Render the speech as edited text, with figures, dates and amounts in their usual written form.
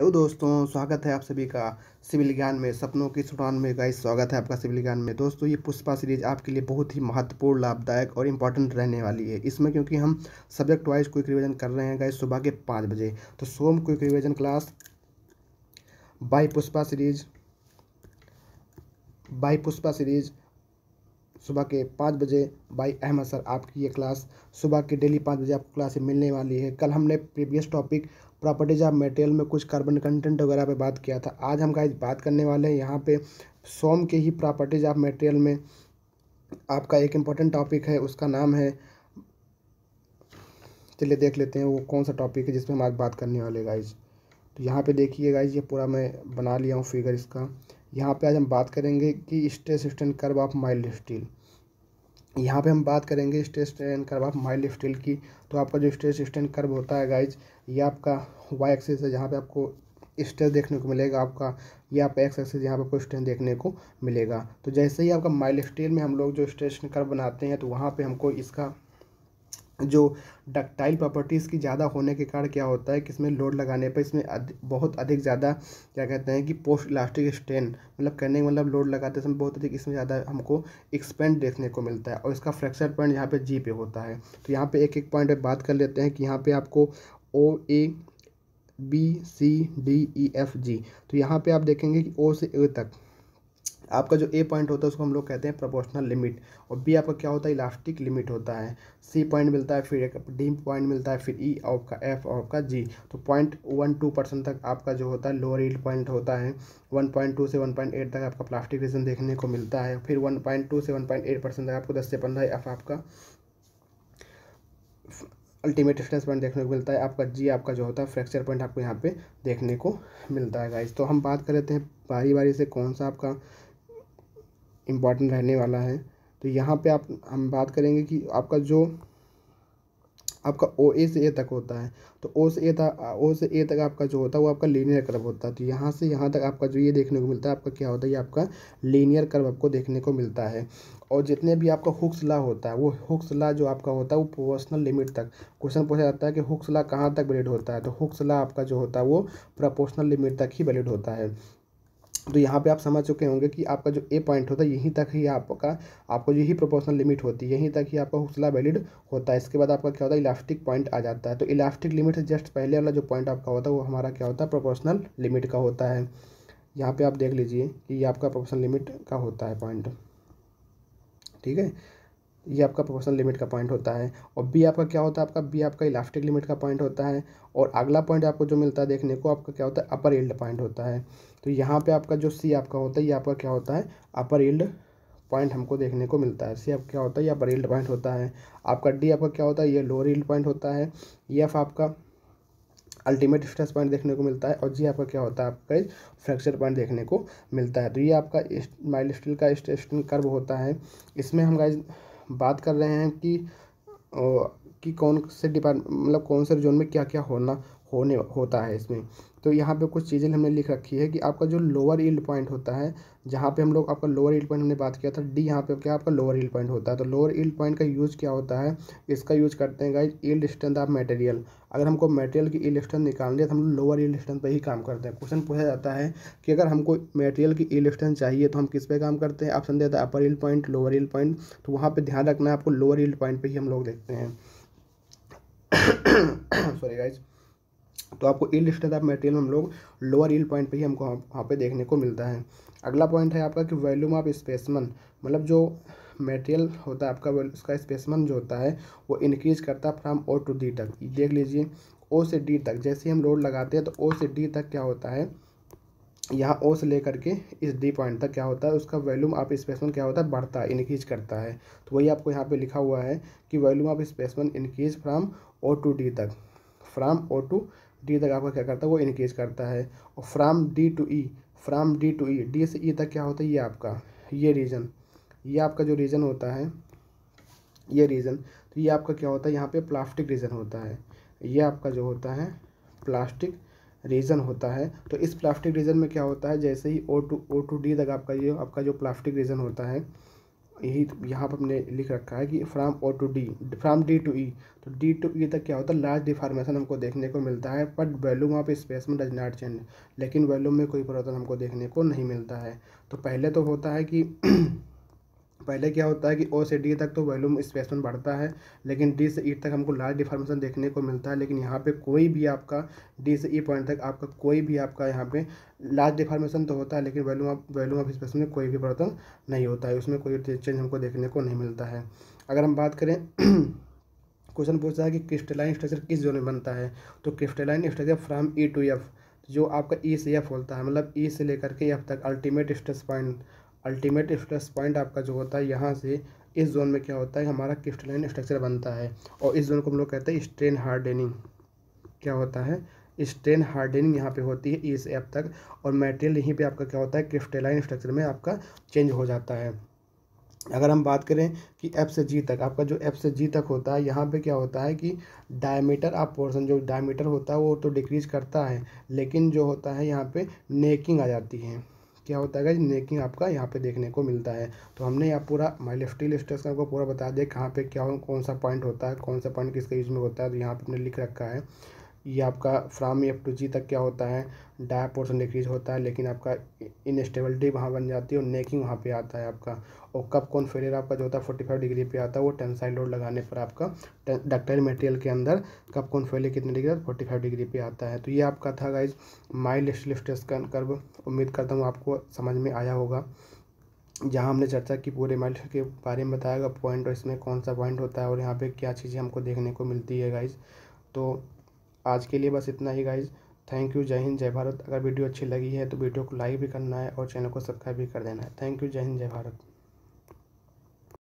Hello दोस्तों, स्वागत है आप सभी का सिविल ज्ञान में। सपनों की उड़ान में गाइस, स्वागत है आपका सिविल ज्ञान में। दोस्तों, ये पुष्पा सीरीज आपके लिए बहुत ही महत्वपूर्ण, लाभदायक और इम्पॉर्टेंट रहने वाली है। इसमें क्योंकि हम सब्जेक्ट वाइज क्विक रिवीजन कर रहे हैं गाइस सुबह के 5 बजे। तो some quick revision class by Pushpa series सुबह के 5 बजे बाय अहमद सर। आपकी ये क्लास सुबह के डेली 5 बजे आपको क्लास मिलने वाली है। कल हमने previous topic properties of material में कुछ कार्बन कंटेंट वगैरह पे बात किया था। आज हम गाइस बात करने वाले हैं यहाँ पे सोम के ही प्रॉपर्टीज ऑफ मटेरियल में आपका एक इम्पॉर्टेंट टॉपिक है, उसका नाम है, चलिए देख लेते हैं वो कौन सा टॉपिक है जिसमें हम आज बात करने वाले गाइज। तो यहाँ पे देखिए गाइज, ये पूरा मैं बना लिया हूँ फिगर इसका। यहाँ पे आज हम बात करेंगे कि stress strain curve of mild steel. यहाँ पे हम बात करेंगे stress strain curve of mild steel की। तो आपका जो स्ट्रेस स्ट्रेन कर्व होता है गाइज, ये आपका वाई एक्सिस है, जहाँ पे आपको स्ट्रेस देखने को मिलेगा आपका, ये आप एक्स एक्सिस यहाँ पे आपको स्ट्रेन देखने को मिलेगा। तो जैसे ही आपका माइल्ड स्टील में हम लोग जो स्ट्रेस स्ट्रेन कर्व बनाते हैं, तो वहाँ पे हमको इसका जो डक्टाइल प्रॉपर्टीज़ की ज़्यादा होने के कारण क्या होता है कि इसमें लोड लगाने पर इसमें बहुत अधिक ज़्यादा क्या कहते हैं कि पोस्ट इलास्टिक स्ट्रेन, मतलब करने का मतलब लोड लगाते समय बहुत अधिक इसमें ज़्यादा हमको एक्सपेंड देखने को मिलता है। और इसका फ्रैक्चर पॉइंट यहाँ पे जी पे होता है। तो यहाँ पे एक एक पॉइंट पे बात कर लेते हैं कि यहाँ पे आपको O A B C D E F G. तो यहाँ पे आप देखेंगे कि ओ से ए तक आपका जो ए पॉइंट होता है उसको हम लोग कहते हैं प्रोपोर्शनल लिमिट, और बी आपका क्या होता है, इलास्टिक लिमिट होता है। सी पॉइंट मिलता है, फिर एक डी पॉइंट मिलता है, फिर ई और आपका एफ और आपका जी। तो 0.12% तक आपका जो होता है लोअर यील्ड पॉइंट होता है। 1.2 से 1.8 तक आपका प्लास्टिक रीजन देखने को मिलता है। फिर 1.2 से 1.8% तक आपको 10 से 15 एफ आपका अल्टीमेट स्ट्रेस पॉइंट देखने को मिलता है। आपका जी आपका जो होता है फ्रैक्चर पॉइंट आपको यहाँ पे देखने को मिलता है गाइज। तो हम बात कर लेते हैं बारी बारी से कौन सा आपका इम्पॉर्टेंट रहने वाला है। तो यहाँ पे हम बात करेंगे कि आपका जो आपका ओ ए से ए तक होता है। तो ओ से ए तक आपका जो होता है वो आपका लीनियर कर्व होता है। तो यहाँ से यहाँ तक आपका जो ये देखने को मिलता है आपका क्या होता है, ये आपका लीनियर कर्व आपको देखने को मिलता है। और जितने भी आपका हुक्स लॉ होता है, वो हुक्स लॉ जो आपका होता है वो प्रोपोर्शनल लिमिट तक, क्वेश्चन पूछा जाता है कि हुक्स लॉ कहाँ तक वैलिड होता है, तो हुक्स लॉ आपका जो होता है वो प्रोपोर्शनल लिमिट तक ही वैलिड होता है। तो यहाँ पे आप समझ चुके होंगे कि आपका जो ए पॉइंट होता है यहीं तक ही आपको यही प्रोपोर्शनल लिमिट होती है, यहीं तक ही आपका हुक्स लॉ वैलिड होता है। इसके बाद आपका क्या होता है, इलास्टिक पॉइंट आ जाता है। तो इलास्टिक लिमिट से जस्ट पहले वाला जो पॉइंट आपका होता है वो हमारा क्या होता है, प्रोपोर्शनल लिमिट का होता है। यहाँ पे आप देख लीजिए कि ये आपका प्रोपोर्शनल लिमिट का होता है पॉइंट, ठीक है। ये आपका प्रोपोर्शनल लिमिट का पॉइंट होता है। और बी आपका क्या होता है, आपका बी आपका इलास्टिक लिमिट का पॉइंट होता है। और अगला पॉइंट आपको जो मिलता है देखने को, आपका क्या होता है, अपर यील्ड पॉइंट होता है। तो यहाँ पे आपका जो सी आपका होता है, ये आपका क्या होता है, अपर यील्ड पॉइंट हमको देखने को मिलता है। सी आपका क्या होता है, ये अपर यील्ड पॉइंट होता है। आपका डी आपका क्या होता है, ये लोअर यील्ड पॉइंट होता है। एफ आपका अल्टीमेट स्ट्रेस पॉइंट देखने को मिलता है। और जी आपका क्या होता है, आपका फ्रैक्चर पॉइंट देखने को मिलता है। तो ये आपका माइल्ड स्टील का स्ट्रेस कर्व होता है। इसमें हम गाइस बात कर रहे हैं कि कौन से मतलब कौन से जोन में क्या क्या होता है इसमें। तो यहाँ पे कुछ चीज़ें हमने लिख रखी है कि आपका जो लोअर यील्ड पॉइंट होता है, जहाँ पे हम लोग आपका लोअर यील्ड पॉइंट हमने बात किया था, डी यहाँ पे क्या आपका लोअर यील्ड पॉइंट होता है। तो लोअर यील्ड पॉइंट का यूज़ क्या होता है, इसका यूज़ करते हैं guys yield strength of material. अगर हमको मटेरियल की यील्ड स्ट्रेंथ निकालनी है तो हम लोग लोअर यील्ड स्ट्रेंथ पे ही काम करते हैं। क्वेश्चन पूछा जाता है कि अगर हमको मटेरियल की यील्ड स्ट्रेंथ चाहिए तो हम किस पे काम करते हैं, ऑप्शन देता है upper yield point, lower yield point. तो वहाँ पे ध्यान रखना है आपको, लोअर यील्ड पॉइंट पे ही हम लोग देखते हैं। Sorry guys. तो आपको यील्ड स्ट्रेंथ ऑफ मटेरियल में हम लोग लोअर यील्ड पॉइंट पे ही हमको वहाँ पे देखने को मिलता है। अगला पॉइंट है आपका कि वॉल्यूम ऑफ स्पेसिमेन, मतलब जो मटेरियल होता है आपका उसका स्पेसिमेन जो होता है वो इंक्रीज करता है फ्रॉम ओ टू डी तक। देख लीजिए ओ से डी तक जैसे ही हम लोड लगाते हैं तो ओ से डी तक क्या होता है, यहाँ ओ से लेकर के इस डी पॉइंट तक क्या होता है, उसका वॉल्यूम ऑफ स्पेसिमेन क्या होता है, बढ़ता है, इंक्रीज करता है। तो वही आपको यहाँ पे लिखा हुआ है कि volume of specimen increase from O to D तक। फ्रॉम ओ टू डी तक आपका क्या करता है, वो इंक्रीज करता है। और from D to E, D से ई तक क्या होता है, ये आपका ये रीजन, ये आपका जो रीजन होता है, ये रीजन, तो ये आपका क्या होता है, यहाँ पे प्लास्टिक रीजन होता है। ये आपका जो होता है प्लास्टिक रीजन होता है। तो इस प्लास्टिक रीजन में क्या होता है, जैसे ही ओ टू डी तक आपका ये आपका जो प्लास्टिक रीजन होता है, यही यहाँ पर हमने लिख रखा है कि from O to D, from D to E. तो डी टू ई तक क्या होता है, लार्ज डिफॉर्मेशन हमको देखने को मिलता है, बट वॉल्यूम ऑफ स्पेस में डज नॉट चेंज, लेकिन वॉल्यूम में कोई परिवर्तन हमको देखने को नहीं मिलता है। तो पहले तो होता है कि पहले क्या होता है कि ओ से डी तक तो वॉल्यूम स्पेसमेंट बढ़ता है, लेकिन डी से ई तक हमको लार्ज डिफॉर्मेशन देखने को मिलता है। लेकिन यहाँ पे कोई भी आपका डी से ई पॉइंट तक आपका कोई भी आपका यहाँ पे लार्ज डिफॉर्मेशन तो होता है, लेकिन वॉल्यूम ऑफ स्पेस में कोई भी परिवर्तन नहीं होता है, उसमें कोई चेंज हमको देखने को नहीं मिलता है। अगर हम बात करें क्वेश्चन पूछता है कि क्रिस्टलाइन स्ट्रक्चर किस जोन में बनता है, तो crystalline structure from E to F, जो आपका ई से एफ होता है, मतलब ई से लेकर के एफ तक अल्टीमेट स्ट्रेस पॉइंट आपका जो होता है, यहाँ से इस जोन में क्या होता है हमारा क्रिस्टलाइन स्ट्रक्चर बनता है। और इस जोन को हम लोग कहते हैं स्ट्रेन हार्डनिंग। क्या होता है, स्ट्रेन हार्डनिंग यहाँ पे होती है ई से एफ तक, और मटेरियल यहीं पे आपका क्या होता है क्रिस्टलाइन स्ट्रक्चर में आपका चेंज हो जाता है। अगर हम बात करें कि एफ से जी तक, आपका जो एफ से जी तक होता है, यहाँ पे क्या होता है कि डायमीटर ऑफ पोर्शन, जो डायमीटर होता है वो तो डिक्रीज करता है, लेकिन जो होता है यहाँ पे नेकिंग आ जाती है। क्या होता है नेकिंग आपका यहाँ पे देखने को मिलता है। तो हमने यहाँ पूरा माइलस्टील स्ट्रेस का आपको पूरा बता दिया कहाँ पे क्या कौन सा पॉइंट होता है, कौन सा पॉइंट किसका यूज में होता है। तो यहाँ पे हमने लिख रखा है ये आपका फ्राम एफ टू जी तक क्या होता है, डाया पोर्शन डिक्रीज होता है, लेकिन आपका इनस्टेबिलिटी वहाँ बन जाती है और नेकिंग वहाँ पे आता है आपका। और कप कोन फेलियर आपका जो होता है 45 डिग्री पे आता है, वो टेंसाइल लोड लगाने पर आपका डक्टाइल मटेरियल के अंदर कप कोन फेलियर कितने डिग्री, 45 डिग्री पे आता है। तो ये आपका था गाइज माइल्ड स्ट्रेस कर्व। उम्मीद करता हूँ आपको समझ में आया होगा, जहाँ हमने चर्चा की पूरे माइल्ड के बारे में बताया पॉइंट, और इसमें कौन सा पॉइंट होता है और यहाँ पे क्या चीज़ें हमको देखने को मिलती है गाइज। तो आज के लिए बस इतना ही गाइज। थैंक यू, जय हिंद जय भारत। अगर वीडियो अच्छी लगी है तो वीडियो को लाइक भी करना है और चैनल को सब्सक्राइब भी कर देना है। थैंक यू, जय हिंद जय भारत।